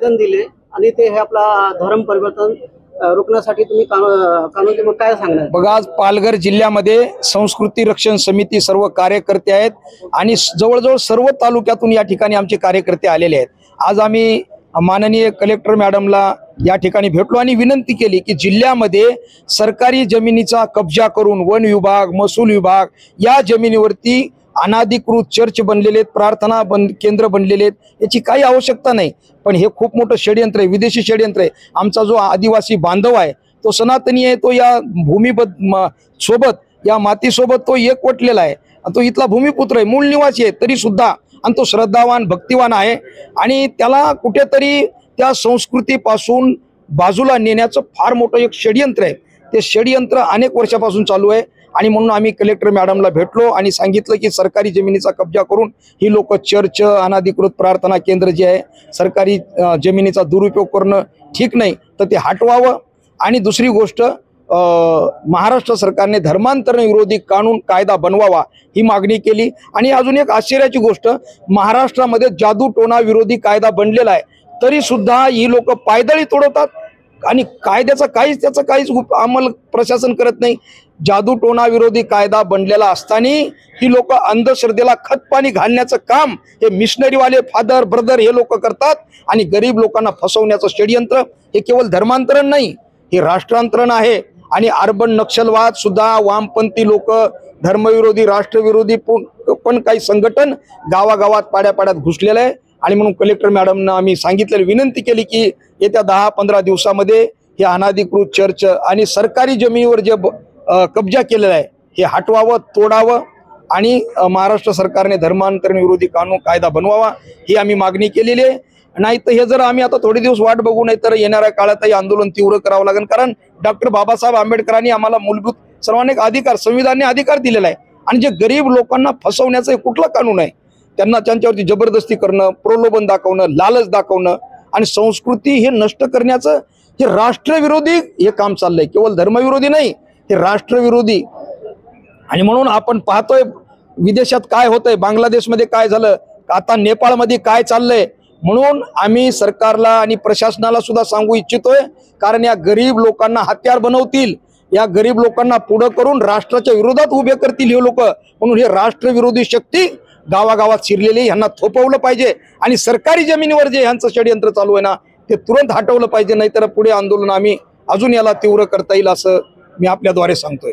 निवेदन दिले आणि ते हे आपला धर्म परिवर्तन रोखण्यासाठी तुम्ही कानून मग काय सांगणार? बघा, आज पालघर जिल्ह्यामध्ये संस्कृती रक्षण समिती सर्व कार्यकर्ते आहेत आणि जवळजवळ सर्व तालुक्यातून या ठिकाणी आमचे कार्यकर्ते आलेले आहेत। आज आम्ही माननीय कलेक्टर मॅडमला या ठिकाणी भेटलो आणि विनंती केली की जिल्ह्यामध्ये सरकारी जमिनीचा कब्जा करून वन विभाग, महसूल विभाग या जमिनीवरती अनाधिकृत चर्च बनलेले आहेत, प्रार्थना केंद्र बनलेले आहेत, याची काही आवश्यकता नाही। पण हे खूप मोठं षडयंत्र आहे, विदेशी षडयंत्र आहे। आमचा जो आदिवासी बांधव आहे तो सनातनी आहे, तो या भूमीबद्ध सोबत, या मातीसोबत तो एकवटलेला आहे, तो इथला भूमिपुत्र आहे, मूळ निवासी आहे तरी सुद्धा, आणि तो श्रद्धावान भक्तिवान आहे आणि त्याला कुठेतरी त्या संस्कृतीपासून बाजूला नेण्याचं फार मोठं एक षडयंत्र आहे। ते षडयंत्र अनेक वर्षापासून चालू आहे आणि म्हणून आम्ही कलेक्टर मॅडमला भेटलो आणि सांगितलं की सरकारी जमिनीचा कब्जा करून ही लोक चर्च, अनाधिकृत प्रार्थना केंद्र जे आहे, सरकारी जमिनीचा दुरुपयोग करणं ठीक नाही, तर ते हटवावं। आणि दुसरी गोष्ट, महाराष्ट्र सरकारने धर्मांतरण विरोधी कायदा बनवावा ही मागणी केली। आणि अजून एक आश्चर्याची गोष्ट, महाराष्ट्रामध्ये जादूटोणा विरोधी कायदा बनलेला आहे तरी सुद्धा ही लोक पायदळी तोडवतात आणि कायद्याचा त्याचं काहीच अंमल प्रशासन करत नाही। जादूटोणा विरोधी कायदा बनलेला असताना ही लोक अंधश्रद्धेला खतपाणी घालण्याचं काम हे मिशनरीवाले फादर ब्रदर हे लोक करतात आणि गरीब लोकांना फसवण्याचं षडयंत्र हे केवळ धर्मांतरण नाही, हे राष्ट्रांतरण आहे। आणि अर्बन नक्षलवाद सुद्धा, वामपंथी लोक, धर्मविरोधी, राष्ट्रविरोधी पण काही संघटन गावागावात पाड्यापाड्यात घुसलेलं आहे। आणि म्हणून कलेक्टर मॅडमना आम्ही सांगितलेली, विनंती केली की येत्या 10-15 दिवसामध्ये हे अनाधिकृत चर्च आणि सरकारी जमिनीवर जे कब्जा केलेला आहे हे हटवावं, तोडावं आणि महाराष्ट्र सरकारने धर्मांतरण विरोधी कायदा बनवावा ही आम्ही मागणी केलेली आहे। नाही तर हे जर आम्ही आता थोडे दिवस वाट बघू, नाही तर येणाऱ्या काळातही आंदोलन तीव्र करावं लागेल। कारण डॉक्टर बाबासाहेब आंबेडकरांनी आम्हाला मूलभूत सर्वांना अधिकार, संविधानाने अधिकार दिलेला आहे आणि जे गरीब लोकांना फसवण्याचं कुठलं कानून आहे? त्यांना त्यांच्यावरती जबरदस्ती करणं, प्रलोभन दाखवणं, लालच दाखवणं आणि संस्कृती हे नष्ट करण्याचं हे राष्ट्रविरोधी हे काम चाललंय, केवळ धर्मविरोधी नाही, हे राष्ट्रविरोधी। आणि म्हणून आपण पाहतोय विदेशात काय होतंय, बांगलादेशमध्ये काय झालं, आता नेपाळमध्ये काय चाललंय। म्हणून आम्ही सरकारला आणि प्रशासनाला सुद्धा सांगू इच्छितोय, कारण या गरीब लोकांना हत्यार बनवतील, या गरीब लोकांना पुढे करून राष्ट्राच्या विरोधात उभे करतील हे लोक। म्हणून हे राष्ट्रविरोधी शक्ती गावागावात शिरलेली, यांना थोपवलं पाहिजे आणि सरकारी जमिनीवर जे यांचं षडयंत्र चालू आहे ना ते तुरंत हटवलं पाहिजे, नाहीतर पुढे आंदोलन आम्ही अजून याला तीव्र करता येईल असं मी आपल्याद्वारे सांगतोय।